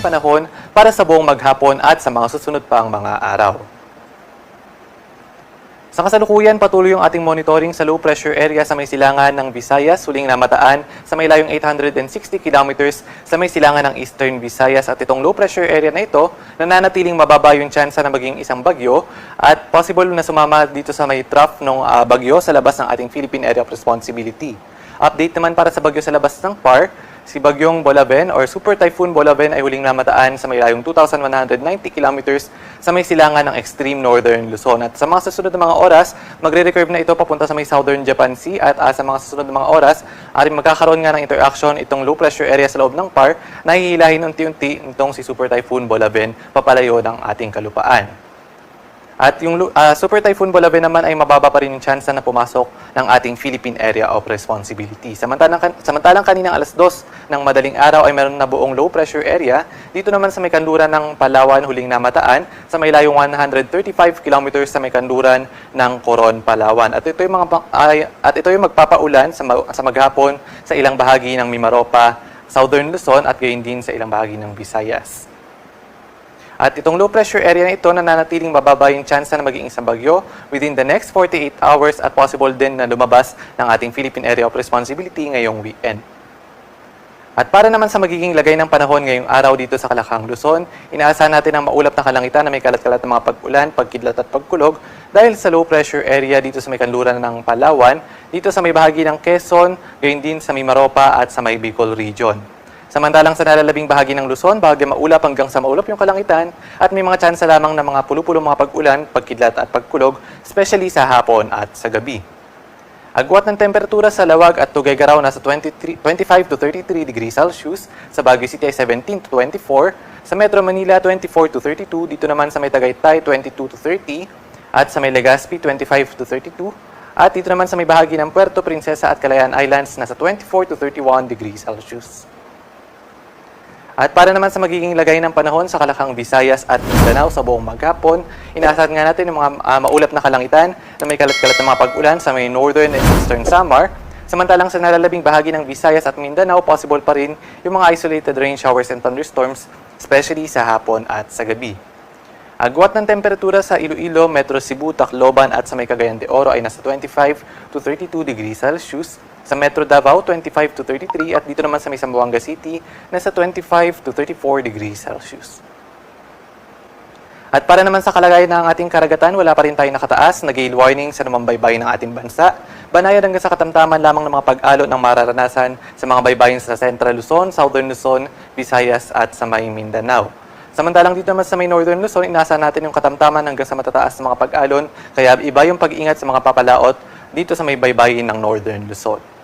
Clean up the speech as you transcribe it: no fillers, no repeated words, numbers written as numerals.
panahon para sa buong maghapon at sa mga susunod pang mga araw. Sa kasalukuyan, patuloy yung ating monitoring sa low pressure area sa may silangan ng Visayas, huling namataan sa may layong 860 kilometers sa may silangan ng Eastern Visayas. At itong low pressure area na ito, nananatiling mababa yung tsansa na maging isang bagyo at possible na sumama dito sa may trough ng bagyo sa labas ng ating Philippine Area of Responsibility. Update naman para sa bagyo sa labas ng PAR, si Bagyong Bolaven or Super Typhoon Bolaven ay huling namataan sa may layong 2,190 kilometers sa may silangan ng extreme northern Luzon. At sa mga susunod na mga oras, magre-recurve na ito papunta sa may southern Japan Sea at sa mga susunod na mga oras, ay magkakaroon nga ng interaction itong low pressure area sa loob ng PAR na hihilahin unti-unti itong si Super Typhoon Bolaven papalayo ng ating kalupaan. At yung Super Typhoon Bolaven naman ay mababa pa rin yung chance na pumasok ng ating Philippine Area of Responsibility. Samantalang kaninang alas 2 ng madaling araw ay meron na buong low pressure area. Dito naman sa may kanluran ng Palawan huling namataan sa may layong 135 kilometers sa may kanluran ng Coron, Palawan. At ito yung magpapaulan sa maghapon sa ilang bahagi ng Mimaropa, Southern Luzon at gayon din sa ilang bahagi ng Visayas. At itong low pressure area na ito nananatiling mababa yung chance na maging isang bagyo within the next 48 hours at possible din na lumabas ng ating Philippine Area of Responsibility ngayong weekend. At para naman sa magiging lagay ng panahon ngayong araw dito sa Kalakang Luzon, inaasahan natin ang maulap na kalangitan na may kalat-kalat na mga pag-ulan, pagkidlat at pagkulog dahil sa low pressure area dito sa may kanluran ng Palawan, dito sa may bahagi ng Quezon, gayon din sa Mimaropa at sa may Bicol region. Samantalang sa nalalabing bahagi ng Luzon, bahagi maulap hanggang sa maulap yung kalangitan at may mga tsansa lamang ng mga pulu-pulong mga pag-ulan, pagkidlat at pagkulog, especially sa hapon at sa gabi. Agwat ng temperatura sa Lawag at Tuguegarao nasa 25 to 33 degrees Celsius, sa Baguio City ay 17 to 24, sa Metro Manila 24 to 32, dito naman sa may Tagaytay 22 to 30, at sa may Legazpi 25 to 32, at dito naman sa may bahagi ng Puerto Princesa at Calayan Islands nasa 24 to 31 degrees Celsius. At para naman sa magiging lagay ng panahon sa Kalakang Visayas at Mindanao sa buong maghapon, inaasahan nga natin yung mga maulap na kalangitan na may kalat-kalat na mga pag-ulan sa may northern and eastern Samar. Samantalang sa nalalabing bahagi ng Visayas at Mindanao, possible pa rin yung mga isolated rain showers and thunderstorms, especially sa hapon at sa gabi. Agwat ng temperatura sa Iloilo, Metro Cebu, Tacloban at sa may Cagayan de Oro ay nasa 25 to 32 degrees Celsius. Sa Metro Davao, 25 to 33 at dito naman sa may Zamboanga City, nasa 25 to 34 degrees Celsius. At para naman sa kalagayan ng ating karagatan, wala pa rin tayong nakataas na gale warning sa namambaybayin ng ating bansa. Banayad hanggang sa katamtaman lamang ng mga pag-alon ng mararanasan sa mga baybayin sa Central Luzon, Southern Luzon, Visayas at sa may Mindanao. Samantalang dito naman sa may Northern Luzon, inaasahan natin yung katamtaman hanggang sa matataas na mga pag-alon, kaya iba yung pag-ingat sa mga papalaot dito sa may baybayin ng Northern Luzon.